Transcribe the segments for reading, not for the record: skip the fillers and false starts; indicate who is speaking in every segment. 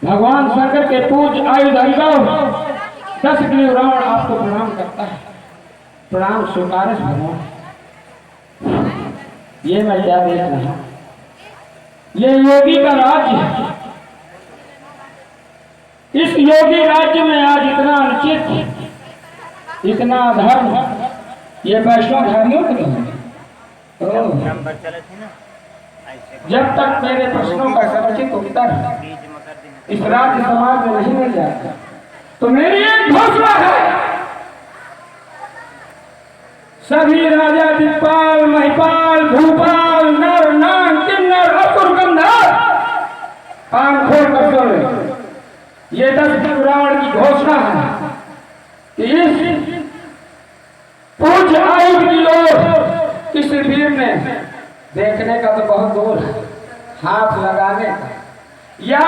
Speaker 1: भगवान शंकर के पूज आयुध हरिभाव 10 किलो रावण आपको प्रणाम करता है। प्रणाम स्वीकार भगवान। ये मैं क्या देख रहा हूं, ये योगी का राज्य है। इस योगी राज्य में आज इतना अनुचित, इतना अधर्म, ये वैष्णव धर्मियों के लिए। जब तक मेरे प्रश्नों का समुचित उत्तर इस राज्य समाज में नहीं मिल जाता, तो मेरी एक घोषणा है, सभी राजा दिक्पाल महिपाल भूपाल नर नाग किन्नर असुर गंधर्व कान खोल कर सुन, ये 10 रावण की घोषणा है कि इस पूज्य आयुध की लोग इस वीर में देखने का तो बहुत दूर है, हाथ लगाने का या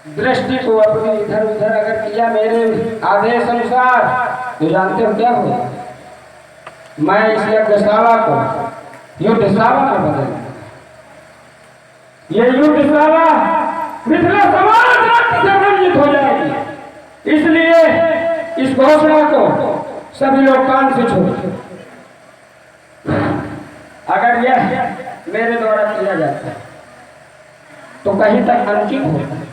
Speaker 1: दृष्टि को अपनी इधर उधर अगर किया मेरे आदेश अनुसार, तो जानते हो क्या हो, मैं इस यज्ञशाला को युद्धशाला में बदल, ये युद्धशाला मिथिला समाज से वंचित हो जाएगी। इसलिए इस घोषणा को सभी लोग कान से छोड़, अगर यह मेरे द्वारा किया जाता है तो कहीं तक अनुचित होता है।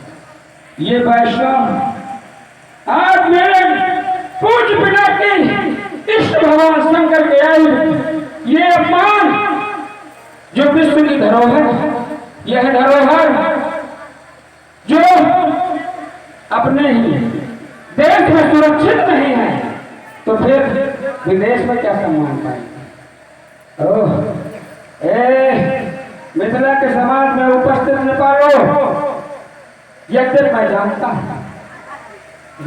Speaker 1: ये वैष्णव आज मेरे पूज्य पिता के इष्ट भगवान शंकर के आयुध, ये अपमान जो विश्व की धरोहर, यह धरोहर जो अपने ही देश में सुरक्षित नहीं है, तो फिर विदेश में क्या सम्मान पाएंगे। मिथिला के समाज में उपस्थित नेपालो, यद्यपि मैं जानता हूं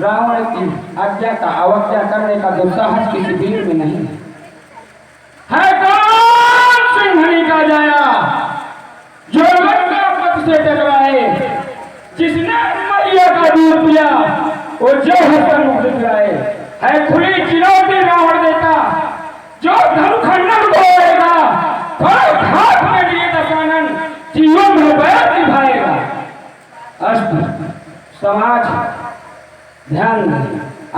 Speaker 1: रावण की आज्ञा का अवज्ञा करने का दुस्साहस किसी वीर में नहीं है। कौन सिंहनी का जाया जो लंका पथ से टकराए, जिसने मैया का दूध पिया वो जो हसन दिखलाए, है खुली चिनौती रावण देता जो धनुखंडन बोलेगा, घाट में लिए दशानन जीवन में बैठ निभाएगा। समाज ध्यान दें,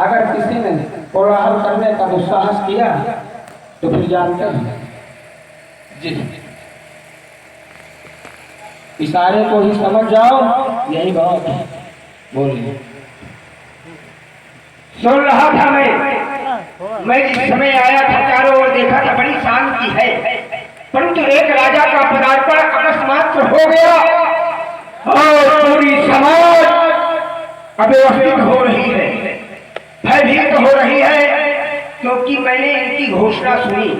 Speaker 1: अगर किसी ने कोलाहल करने का दुस्साहस किया तो फिर जानते हैं जी, इशारे को ही समझ जाओ, यही बहुत है। बोलिए।
Speaker 2: सुन रहा था मैं जिस समय आया था चारों ओर देखा था बड़ी शांति है, परंतु एक राजा का पदार्पण अकस्मात हो गया और पूरी समाज अव्यवस्थित हो रही है, भयभीत हो रही है, क्योंकि मैंने इनकी घोषणा सुनी।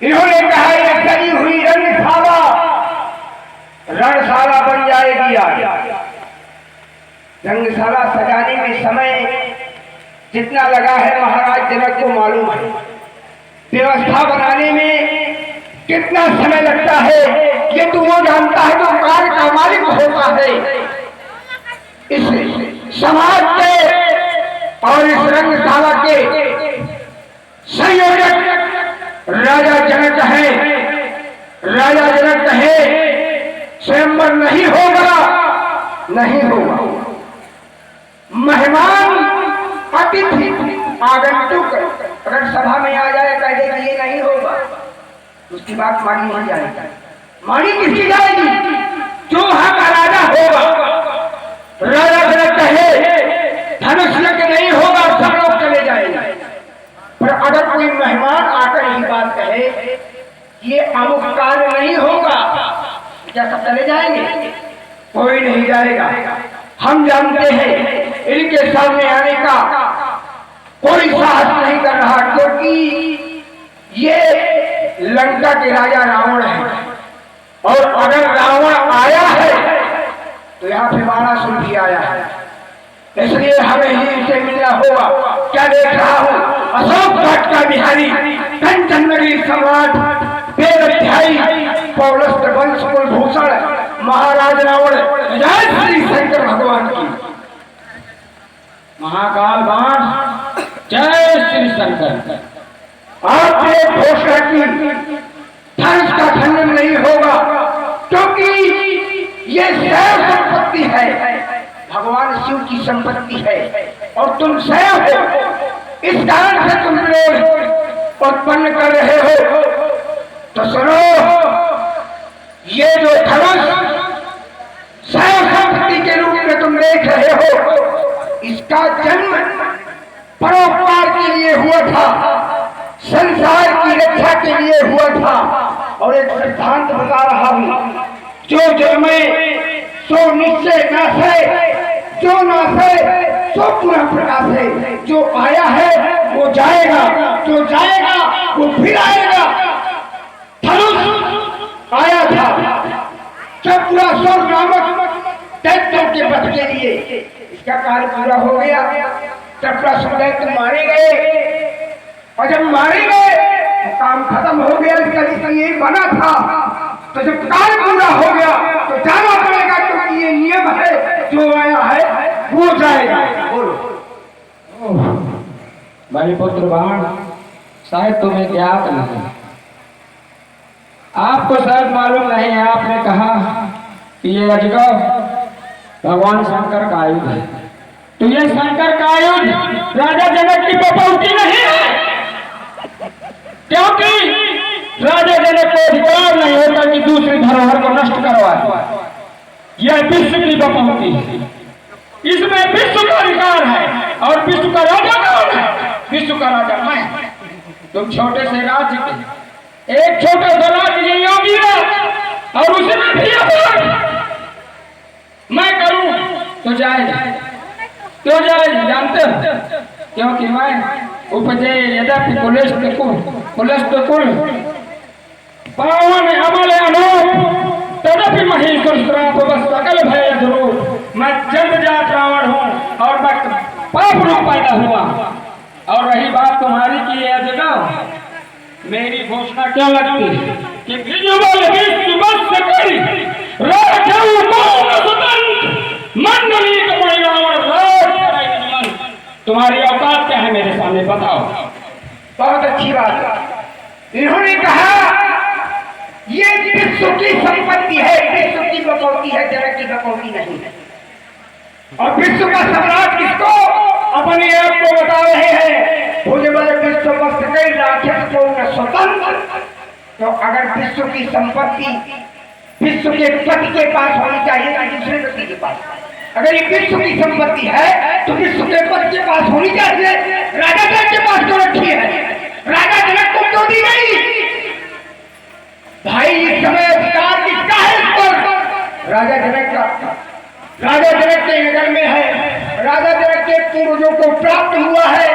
Speaker 2: इन्होंने कहा यह सजी हुई रणशाला बन जाएगी। रंगशाला सजाने में समय जितना लगा है महाराज जनक को मालूम है, व्यवस्था बनाने में कितना समय लगता है ये तो वो जानता है जो कार्य का मालिक होता है। इस समाज के और इस रंगशाला के संयोजक राजा जनक है। राजा जनक है, स्वयंवर नहीं होगा, नहीं होगा। मेहमान अतिथि आगंतुक अगर सभा में आ जाए कह दे कि ये नहीं होगा, उसकी बात मानी नहीं जाएगी। मानी किसकी जाएगी? जो वहां का राजा होगा। राजा जनक कहे धनुष यज्ञ नहीं होगा, सब लोग चले जाएंगे। पर अगर कोई मेहमान आकर यही बात कहे ये अमुक कार्य नहीं होगा, क्या सब चले जाएंगे? कोई नहीं जाएगा। हम जानते हैं इनके सामने आने का कोई साहस नहीं कर रहा, क्योंकि ये लंका के राजा रावण है, और अगर रावण आया है तो यहाँ पे बाणासुर भी आया है, इसलिए हमें ही इसे मिलना होगा। क्या देख रहा हूँ? अशोक भट्ट का बिहारी, कंचन नगरी सम्राट, वेदाध्यायी, पौलस्त्य वंश कुलभूषण महाराज रावण, जय श्री शंकर भगवान की।
Speaker 1: महाकाल बाण, जय श्री शंकर।
Speaker 2: आपने घोषणा की धनुष का खंडन नहीं होगा, क्योंकि ये शैव संपत्ति है, भगवान शिव की संपत्ति है और तुम शैव हो, इस कारण से तुम लोग उत्पन्न कर रहे हो। तो सुनो, ये जो धनुष शैव संपत्ति के रूप में तुम देख रहे हो, इसका जन्म परोपकार के लिए हुआ था, संसार की रक्षा के लिए हुआ था। और एक सिद्धांत बता रहा हूं, जो जन्मे सो निश्चय नाशे, जो नाशे सो पुनः प्रकाशे। जो आया है वो जाएगा, जो जाएगा वो फिर आएगा। धनुष आया था चक्रसुर नामक दैत्यों के वध के लिए, इसका कार्य पूरा हो गया। चक्रसुर दैत्य मारे गए और जब मारे गए तो काम खत्म हो गया, इसका इसलिए बना था। तो जब कार्य पूरा हो गया तो जाना पड़ेगा, क्योंकि ये नियम है, जो आया है वो जाएगा। बोलो
Speaker 1: भाई पुत्र बाण, शायद तुम्हें ज्ञात नहीं, आपको शायद मालूम नहीं है। आपने कहा कि ये अजगर भगवान शंकर का आयुध है, तो ये शंकर का आयुध राजा जनक की बपौती नहीं है, क्योंकि राजा जनक को अधिकार नहीं होता कि दूसरी धरोहर को नष्ट करवाए। यह विश्व की बपौती है, इसमें विश्व का अधिकार है। और विश्व का राजा कौन है? विश्व का राजा मैं। तुम छोटे से राज्य के एक छोटा सा राज्य ये योगी है, और उसमें भी मैं करूं तो जाएगा। क्यों जाएगा जानते हो? क्योंकि मैं उपजे यद्यपि कुलस्तकुल पावन अमल अनूप तदपि महेश्वर श्राप बस सकल भय ध्रुव। मैं जन्म जात रावण हूँ और मैं पाप रूप पैदा हुआ। और रही बात तुम्हारी की यह जगह, मेरी घोषणा क्या लगती कि विजुबल विश्व बस करी राजऊ कौन स्वतंत्र मंडली का परिणाम राज कराई। तुम्हारी औकात क्या है मेरे सामने बताओ।
Speaker 2: बहुत अच्छी बात है। इन्होंने कहा ये विश्व की संपत्ति है, विश्व की बपौती है, जनक की बपौती नहीं है। और विश्व का सम्राट किसको? अपने आप को बता रहे हैं, भुजबल विश्व बस कई राक्षस को न स्वतंत्र। तो अगर विश्व की संपत्ति विश्व के पति के पास होनी चाहिए या दूसरे व्यक्ति के पास? अगर ये विश्व की संपत्ति है तो विश्व के पति के पास होनी चाहिए। राजा जनक के पास क्यों रखी है? राजा जनक को क्यों दी गई? भाई इस समय अधिकार किसका है इस पर? राजा जनक का। राजा जनक के नगर में है, राजा जनक के पूर्वजों को प्राप्त हुआ है।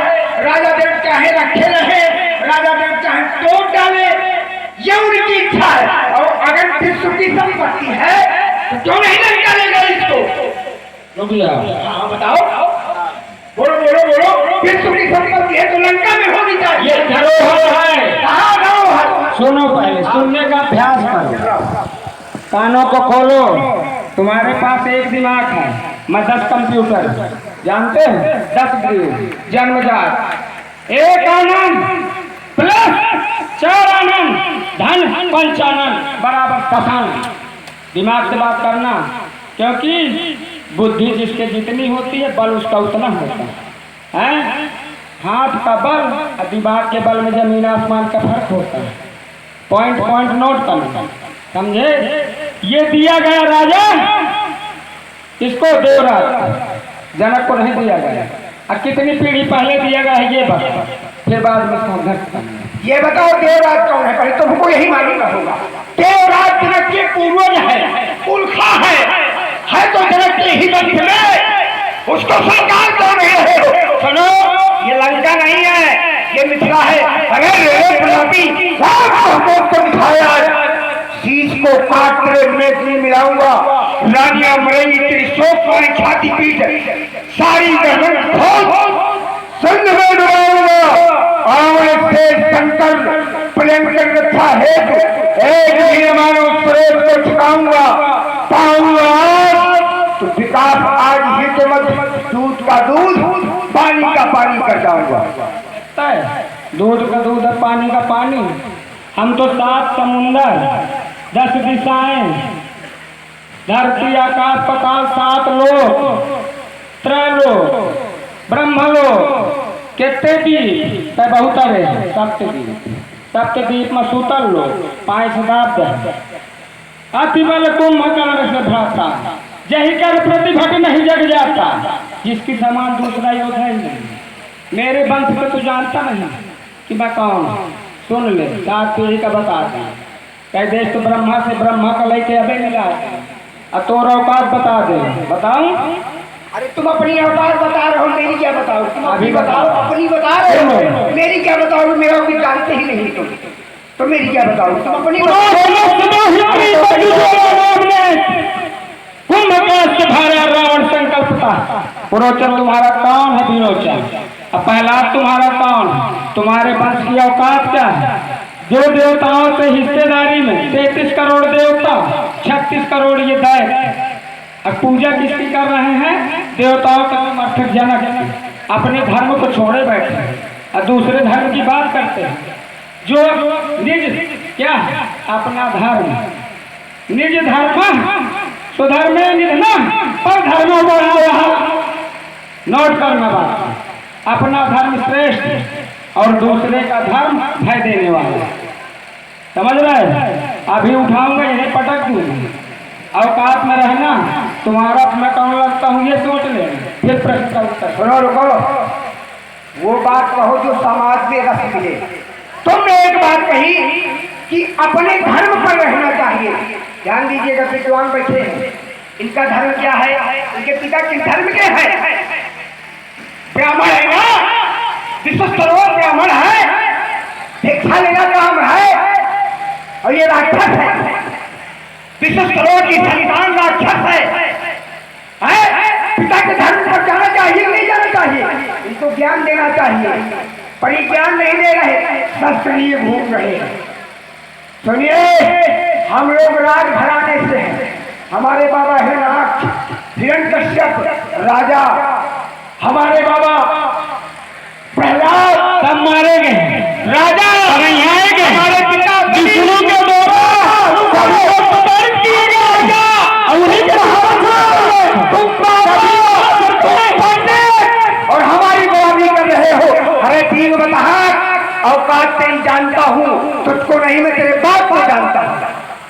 Speaker 2: राजा जनक चाहे रखे रहे, राजा जनक चाहे तोड़ डाले, ये उनकी इच्छा है। और अगर विश्व की संपत्ति है तो क्यों नहीं निकालेगा इसको?
Speaker 1: हाँ
Speaker 2: बताओ, बोलो बोलो बोलो। विश्व की संपत्ति है तो लंका में होनी चाहिए।
Speaker 1: ये धरोहर है।
Speaker 2: कहाँ धरोहर?
Speaker 1: सुनो, पहले सुनने का अभ्यास करो, कानों को खोलो। तुम्हारे पास एक दिमाग है, मैं 10 कंप्यूटर, जानते हैं? 10 ग्रीव जन्मजात, एक आनंद प्लस 4 आनंद धन 5 आनंद बराबर 10 आनंद। दिमाग से बात करना, क्योंकि बुद्धि जिसके जितनी होती है बल उसका उतना होता है। हाथ का बल और दिमाग के बल में जमीन आसमान का फर्क होता है। पॉइंट पॉइंट नोट करना, समझे? ये दिया गया राजा इसको देवराज, जनक को नहीं दिया गया। और कितनी पीढ़ी पहले दिया गया है ये बात, फिर बाद में संघर्ष करना।
Speaker 2: ये बताओ देवराज कौन है? पहले तुमको यही मालूम होगा। देवराज जनक के पूर्वज है, उल्खा है तो जनक के ही वंश में, उसको सरकार क्यों नहीं रहे हो? सुनो, ये लंका नहीं है, ये मिथिला है। अरे रे प्रतापी, तुम दिखाया शीश को काट कर में मिलाऊंगा, रानिया मरेगी तेरी शोक वाली छाती पीट, सारी गर्दन खोल संग में डुबाऊंगा। और से शंकर प्रियंकर रखा है, एक भी मानो स्रोत को छुड़ाऊंगा, पाऊंगा तो विकास आज ही तो मत, दूध का दूध पानी का पानी कर जाऊंगा।
Speaker 1: दूध का दूध और पानी का पानी। हम तो 7 समुंदर 10 दिशाएं धरती आकाश पाताल सात लोक त्रैलोक ब्रह्मलोक केते दीप तय बहुत है सप्तदीप में सूतल लोग 5 दाप अति बल कुंभ कर्ण से भ्राता जही कर प्रतिभट नहीं जग जाता जिसकी समान दूसरा योद्धा ही नहीं। मेरे वंश को तू जानता नहीं कि मैं कौन हूँ। सुन ले 7 पीढ़ी का बता दे कह देश तो ब्रह्मा से ब्रह्मा का लेके अबे मिला तोर औकात बता दे। बताऊं?
Speaker 2: अरे तुम अपनी औकात बता रहे हो, मेरी क्या बताओ? तुम
Speaker 1: अभी
Speaker 2: बताओ, अपनी बता रहे हो, मेरी क्या बताओ? मेरा भी जानते ही नहीं तुम, तो मेरी क्या बताओ? तुम अपनी
Speaker 1: कुंभकाश से भारा रावण संकल्प था। पुरोचन तुम्हारा कौन है? विरोचन। अब पहला तुम्हारा कौन? तुम्हारे वंश की औकात क्या है? जो देवताओं से हिस्सेदारी में 33 करोड़ देवता 36 करोड़ ये दैव अब पूजा किसकी कर रहे हैं? देवताओं का समर्थक जनक अपने धर्म को छोड़े बैठे और दूसरे धर्म की बात करते हैं। जो निज क्या है? अपना धर्म निज धर्म सुधर्मे निधना पर धर्म बढ़ाया। नोट करना बात, अपना धर्म श्रेष्ठ और दूसरे का धर्म भय देने वाला। समझ रहे? अभी उठाऊंगा यही पटक दूंगा। औकात में रहना। तुम्हारा मैं कौन लगता हूँ ये सोच ले, फिर प्रश्न का उत्तर।
Speaker 2: सुनो रुको, वो बात कहो जो समाज में रस मिले। तुमने एक बात कही कि अपने धर्म पर रहना चाहिए। ध्यान दीजिएगा, विद्वान बैठे हैं, इनका धर्म क्या है? इनके पिता किस धर्म के हैं? ब्राह्मण है ना, विश्वस्तरों ब्राह्मण है, भिक्षा लेना काम है, और ये राक्षस है, विश्वस्तरों की संतान राक्षस है। पिता के धर्म पर जाना चाहिए, नहीं जाना चाहिए? इनको ज्ञान देना चाहिए, परिज्ञान नहीं दे रहे, शस्त्रीय घूम रहे हैं। सुनिए, हम लोग राज घराने से हैं। हमारे बाबा हिरण्यकश्यप राजा, हमारे बाबा प्रहलाद
Speaker 1: सब मारे गए,
Speaker 2: राजा
Speaker 1: नहीं आएंगे।
Speaker 2: हमारे पिता
Speaker 1: विष्णु के द्वारा
Speaker 2: किए गए और हमारी गुलामी कर रहे हो। अरे तीन बता, औकात तेरी जानता हूँ, तुझको नहीं, मैं तेरे बाप को जानता हूँ।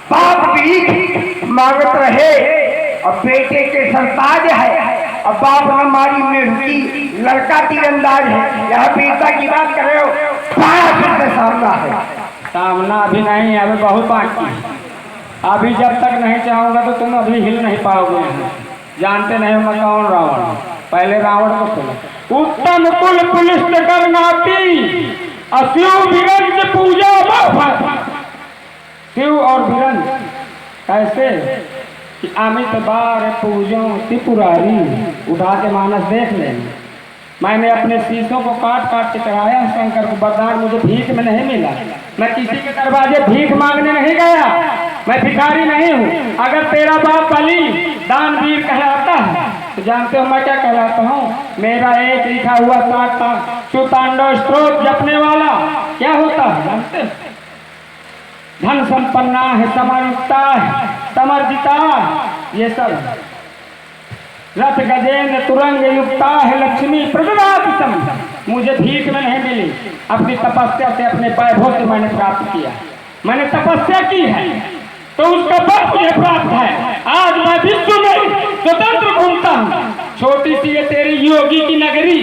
Speaker 2: बाप भी मांगत रहे और बेटे के सरताज है, अब बाप हमारी मेहनती लड़का तीरंदाज है। यह बेटा की बात कर रहे हो, सामना है।
Speaker 1: सामना अभी नहीं, अभी बहुत बाकी है। अभी जब तक नहीं चाहूंगा तो तुम अभी हिल नहीं पाओगे। जानते नहीं मैं कौन रावण? पहले रावण को सुनो। उत्तम कुल पुलिस करनाती अशिव विरंज पूजा शिव और विरंज कैसे कि अमित बार पूजो त्रिपुरारी। उठा के मानस देख लेंगे। मैंने अपने शीशों को काट काट के चढ़ाया शंकर को। वरदान मुझे भीख में नहीं मिला। मैं किसी के दरवाजे भीख मांगने नहीं गया। मैं भिखारी नहीं हूँ। अगर तेरा बाप बलि दानवीर कहलाता है तो जानते हो मैं क्या कहलाता हूँ? मेरा एक लिखा हुआ सुतांडव स्त्रोत जपने वाला क्या होता है जानते हो? धन संपन्ना है, समर्पिता है, समर्जिता, ये सब रथ गजेंद्र तुरंग युक्ता है, लक्ष्मी प्रददाति सम। मुझे भीख में नहीं मिली, अपनी तपस्या से अपने वैभव से मैंने प्राप्त किया। मैंने तपस्या की है तो उसका बल मुझे प्राप्त है। आज मैं विश्व में स्वतंत्र घूमता हूँ। छोटी सी ये तेरी योगी की नगरी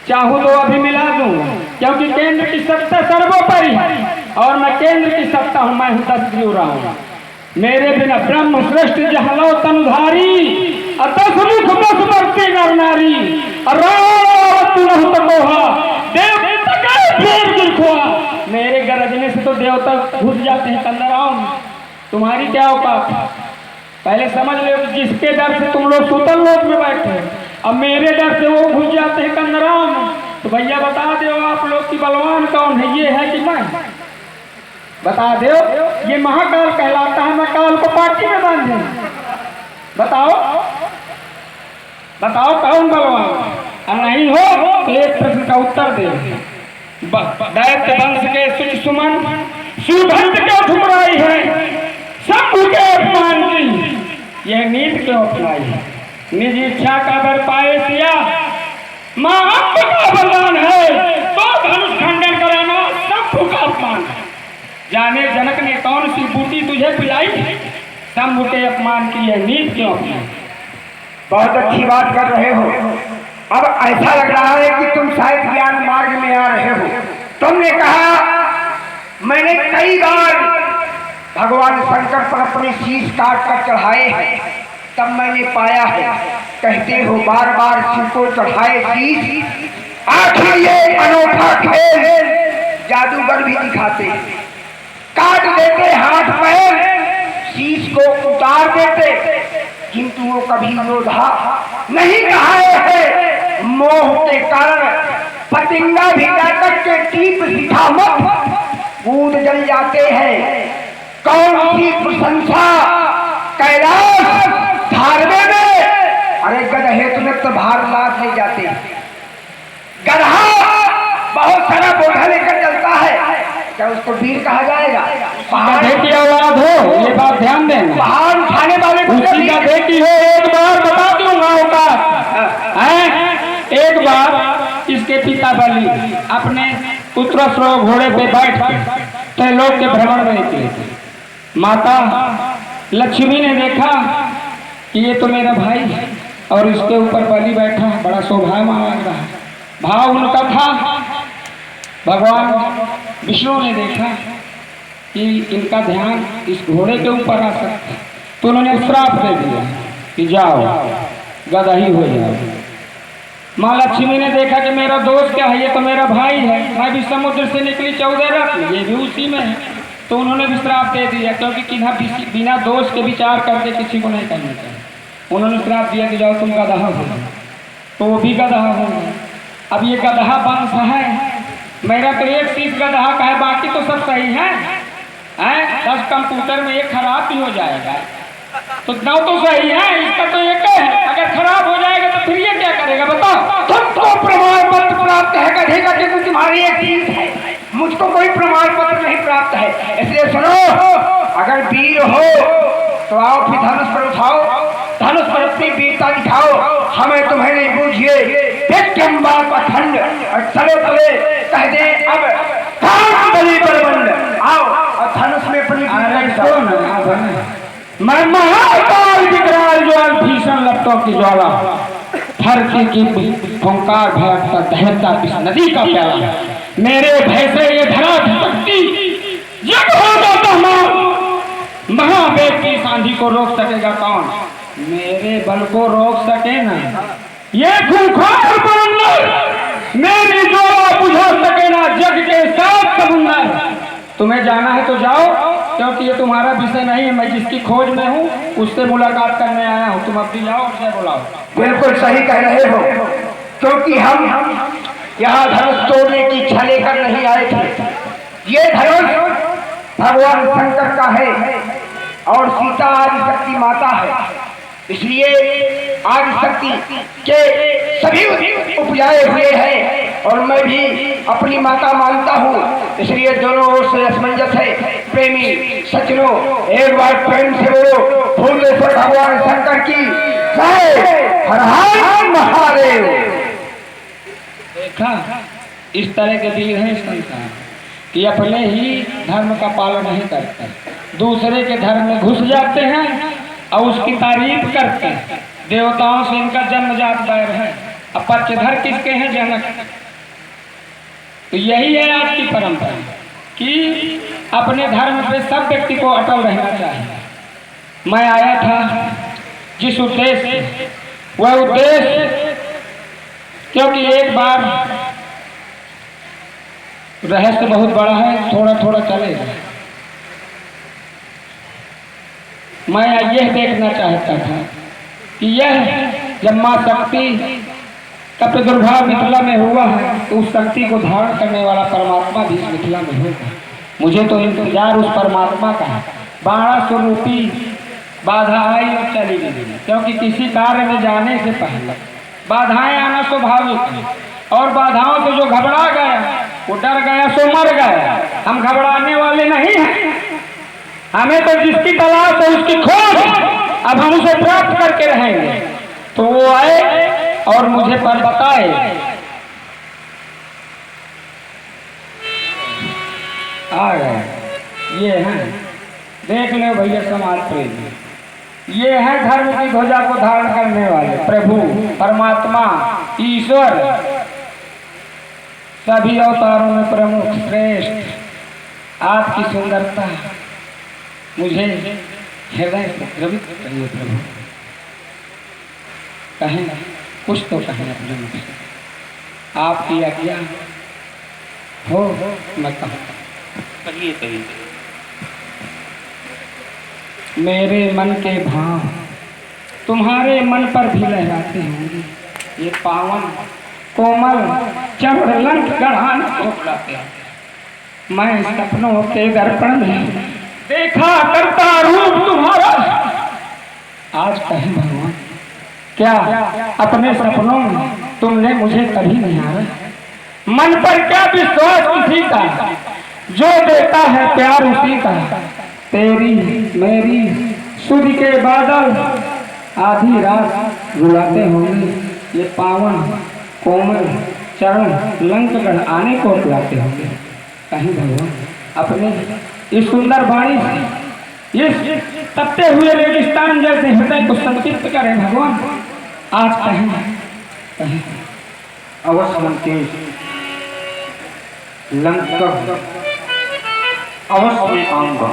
Speaker 1: चाहूँ तो अभी मिला दूँ, क्योंकि केंद्र की सत्ता सर्वोपरि है और मैं केंद्र की सत्ता हूँ। मैं हूँ 10 हूँ। मेरे बिना ब्रह्म श्रेष्ठ जहलो तनुधारी, 10 मुख बस बरती नर नारी, मेरे गरजने से तो देवता घुस जाते हैं कंदराओं में। तुम्हारी क्या औकात? पहले समझ लो, जिसके डर से तुम लोग सूतल लोक में बैठे, अब मेरे डर से वो घुस जाते हैं कंदराओं में। तो भैया बता दो आप लोग की बलवान कौन है? ये है कि मैं? बता दो। ये महाकाल कहलाता है। मैं काल को पार्टी में बांधे। बताओ बताओ कौन बलवान? नहीं हो तो एक प्रश्न का उत्तर दे। दैत्य वंश के सुच सुमन शिवभक्त क्यों ठुकराई है? शंभु के अपमान की यह नीति क्यों अपनाई? निज इच्छा का वर पाए सिया, माँ अम्ब का वरदान है तो धनुष खंडन कराना शंभु का अपमान है। जाने जनक ने कौन सी बूटी तुझे पिलाई, शंभु के अपमान की यह नीति क्यों अपनाई?
Speaker 2: बहुत अच्छी बात कर रहे हो। अब ऐसा लग रहा है कि तुम शायद ज्ञान मार्ग में आ रहे हो। तुमने कहा मैंने कई बार भगवान शंकर पर अपने शीश काट कर चढ़ाए हैं, तब मैंने पाया है। कहते हो बार बार शिव को चढ़ाए शीश, आखिर ये अनोखा खेल जादूगर भी दिखाते, काट देते हाथ पैर, शीश को उतार देते, किंतु वो कभी योद्धा नहीं कहाए हैं। मोह के कारण पतिंगा भी नाटक के टीप सिखा मत कूद जल जाते हैं। कौन सी प्रशंसा कैलाश धारवे में, अरे गधे तुम्हें तो भार लाद ले जाते। गधा बहुत सारा बोझा लेकर चलता है, क्या उसको वीर कहा जाएगा?
Speaker 1: गधे की औलाद हो, ये बात ध्यान दें।
Speaker 2: पहाड़ उठाने वाले
Speaker 1: उसी गधे की हो। एक बार बता दूंगा होगा, एक बार इसके पिता बलि अपने पुत्र श्रोव घोड़े पे बैठ के लोक के भ्रमण में निकले थे। माता लक्ष्मी ने देखा कि ये तो मेरा भाई है और इसके ऊपर बलि बैठा है, बड़ा शोभायमान लग रहा है। भाव उनका था। भगवान विष्णु ने देखा कि इनका ध्यान इस घोड़े के ऊपर आ सकता है, तो उन्होंने श्राप दे दिया कि जाओ गधा ही हो जाओ। माँ लक्ष्मी ने देखा कि मेरा दोस्त क्या है, ये तो मेरा भाई है, मैं भी समुद्र से निकली 14 रत्न, ये भी उसी में है, तो उन्होंने भी श्राप दे दिया। क्योंकि बिना दोष के विचार करके किसी को नहीं करना चाहिए। उन्होंने श्राप दिया कि जाओ तुम गधा हो, तो वो भी गधा हो। अब ये गधा वंश है, मेरा तो एक चीज गधा का है, बाकी तो सब सही है। 10 कंप्यूटर में एक खराब भी हो जाएगा तो 9 तो सही है, इसका तो एक है। अगर खराब हो जाएगा तो फिर ये क्या करेगा बताओ?
Speaker 2: तुमको प्रमाण पत्र प्राप्त है गधे का, क्योंकि तुम्हारी एक चीज है, मुझको कोई प्रमाण पत्र नहीं प्राप्त है। इसलिए सुनो, अगर वीर हो तो आओ फिर धनुष पर उठाओ, धनुष पर अपनी वीरता दिखाओ, हमें तुम्हें नहीं बूझिए। खंड और चले चले कह दे अब बलि बलबंड आओ और धनुष में अपनी
Speaker 1: मैं महाकाल विकराल ज्वाल भीषण लपटों की ज्वाला, धरती की फुंकार भड़कता दहता इस नदी का प्याला, मेरे भय से ये धरा धसकती जग हो जाता महावेग की सांधी को रोक सकेगा कौन? मेरे बल को रोक सके ना ये खूंखार बंदर, मेरी ज्वाला बुझा सके ना जग के साथ समुंदर। तुम्हें जाना है तो जाओ, क्योंकि ये तुम्हारा विषय नहीं है। मैं जिसकी खोज में हूँ उससे मुलाकात करने आया हूँ, तुम अपनी जाओ उसे बुलाओ।
Speaker 2: बिल्कुल सही कह रहे हो, क्योंकि हम यहाँ धनुष तोड़ने की इच्छा लेकर नहीं आए थे। ये धनुष भगवान शंकर का है और सीता आदिशक्ति माता है, इसलिए आदिशक्ति के सभी उपजाए हुए हैं और मैं भी अपनी माता मानता हूँ, इसलिए दोनों ओर से असमंजस है। प्रेमी सज्जनों, एक बार प्रेम से बोलो भुवनेश्वर भगवान शंकर की जय, हर हर महादेव।
Speaker 1: देखा इस तरह के वीर हैं संसार कि अपने ही धर्म का पालन नहीं करते, दूसरे के धर्म में घुस जाते हैं और उसकी तारीफ करते हैं। देवताओं से इनका जन्मजात बैर है। अब पक्षधर किसके हैं? जनक। तो यही है आज की परंपरा कि अपने धर्म पे सब व्यक्ति को अटल रहना चाहिए। मैं आया था जिस उद्देश्य, वह उद्देश्य क्योंकि एक बार रहस्य बहुत बड़ा है, थोड़ा थोड़ा चलेगा। मैं यह देखना चाहता था कि यह जब माँ शक्ति का प्रादुर्भाव मिथिला में हुआ है तो उस शक्ति को धारण करने वाला परमात्मा भी मिथिला में होगा। मुझे तो इंतजार उस परमात्मा का है। 12 स्वरूपी बाधा आई और चली गई, क्योंकि किसी कार्य में जाने से पहले बाधाएं आना स्वाभाविक है, और बाधाओं से जो घबरा गया वो डर गया सो मर गया। हम घबराने वाले नहीं हैं, हमें तो जिसकी तलाश है उसकी खोज। अब हम उसे प्राप्त करके रहेंगे। तो वो आए और मुझे पर बताए। आ गए, ये हैं, देख ले भैया समाज प्रेमी, ये है धर्म की ध्वजा को धारण करने वाले प्रभु परमात्मा ईश्वर, सभी अवतारों में प्रमुख श्रेष्ठ। आपकी सुंदरता मुझे हृदय से द्रवित कर रही है प्रभु। कहें कुछ तो कहें अपने मुख से, आपकी आज्ञा हो मैं कहूँ। मेरे मन के भाव तुम्हारे मन पर भी लहराते होंगे। ये पावन कोमल चरण लंक गढ़ान को बुलाते हैं। मैं सपनों के दर्पण में देखा करता रूप तुम्हारा। आज कहें भगवान, क्या अपने सपनों में तुमने मुझे कभी निहारा? मन पर क्या विश्वास किसी का, जो देता है प्यार उसी का। तेरी मेरी सुध के बादल आधी रात रुलाते होंगे। ये पावन कोमल चरण लंकगढ़ आने को बुलाते होंगे। कहीं भगवान अपने इस सुंदर वाणी से इस तपते हुए रेगिस्तान जैसे हृदय को संतृप्त करें भगवान। आज कहें अवश्य मन के लंका अवश्य में आऊंगा।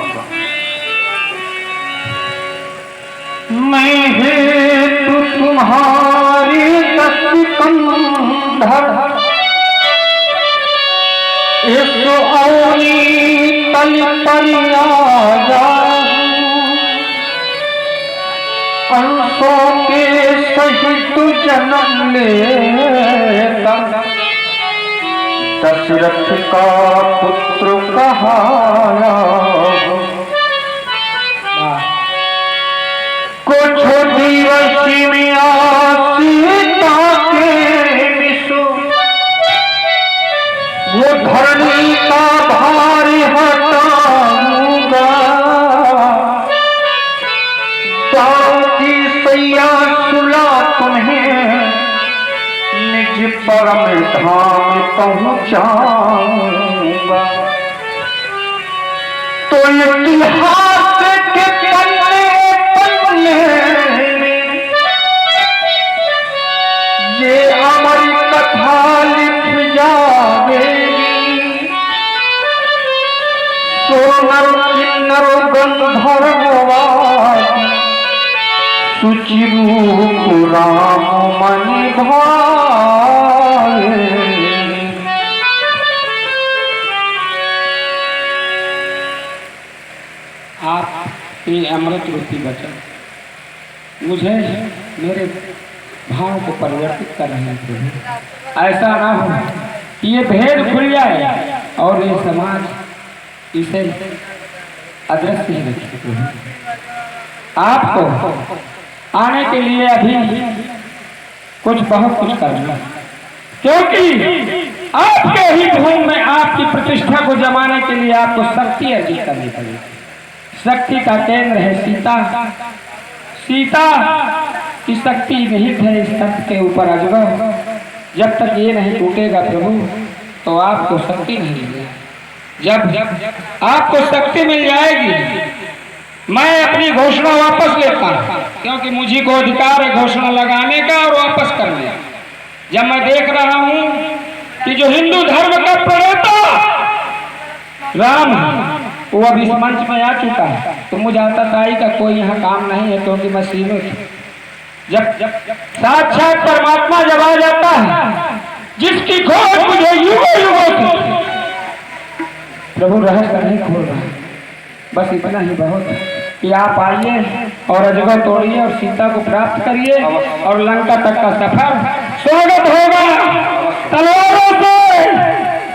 Speaker 1: मैं हेतु तुम्हारी कंधर इस औरी तल पर अंशों के सहित जन्म लेता दशरथ का पुत्र कहाया। कुछ दिवस में सीता के विषु वो धरणी का भारी हटाऊंगा। की सैया सुला तुम्हें निज परम धाम पहुंचाऊंगा। तो इतिहास के पन्ने पन्ने ये अमर कथा लिख जावेगी। सोनर किन्नर गंधर्व सुचिरूप राम मन भावे। आपकी अमृत रूपी वचन मुझे मेरे भाव को परिवर्तित कर रहे हैं। ऐसा ना हो कि ये भेद खुल जाए और ये समाज इसे अदृश्य ही रखे। आपको आने के लिए अभी बहुत कुछ करना, क्योंकि आपके ही भूमि में आपकी प्रतिष्ठा को जमाने के लिए आपको शक्ति अर्जित करनी पड़ेगी। शक्ति का केंद्र है सीता। सीता की शक्ति निहित है इस तख्त के ऊपर अजगर। जब तक ये नहीं टूटेगा प्रभु तो आपको शक्ति नहीं मिलेगी। जब आपको शक्ति मिल जाएगी मैं अपनी घोषणा वापस लेता हूं, क्योंकि मुझे को अधिकार है घोषणा लगाने का और वापस करने का। जब मैं देख रहा हूं कि जो हिंदू धर्म का प्रणेता राम वो अब इस मंच में आ चुका है, तो मुझे आता ताई का कोई यहाँ काम नहीं है, क्योंकि मैं सीमित हूं। जब साक्षात परमात्मा जब आ जाता है जिसकी खोज मुझे युगों युगों से प्रभु रहस्य नहीं खोल रहा है। बस इतना ही बहुत है कि आप आइए और अजगर तोड़िए और सीता को प्राप्त करिए और लंका तक का सफर स्वागत होगा तलवारों से।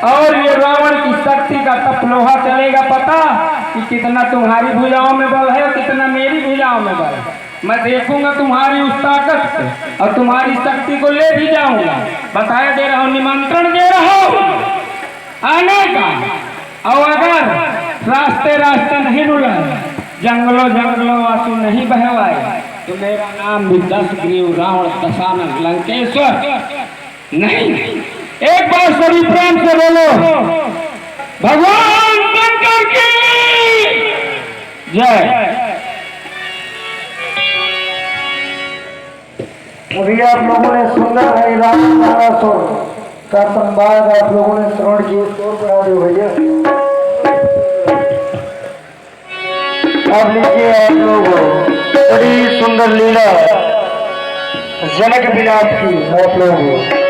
Speaker 1: और ये रावण की शक्ति का तपलोहा चलेगा पता कि कितना तुम्हारी भुजाओं में बल है और कितना मेरी भुजाओं में बल है। मैं देखूंगा तुम्हारी उस ताकत को और तुम्हारी शक्ति को ले भी जाऊंगा। बताया दे रहा हूँ, निमंत्रण दे रहा हूँ आने का। और अगर रास्ते रास्ते नहीं रुलाए, जंगलों जंगलों आंसू नहीं बहवाए, तो मेरा नाम भी दशग्रीव रावण दशानन लंकेश्वर नहीं। एक बार सभी प्रेम से बोलो भगवान शंकर की जय।
Speaker 3: अभी आप लोगों ने सुना है रावणासुर का संवाद, आप लोगों ने श्रवण किए, शोर बढ़ा दो भैया। अब लीजिए आप लोग बड़ी सुंदर लीला जनक विलास की आप लोग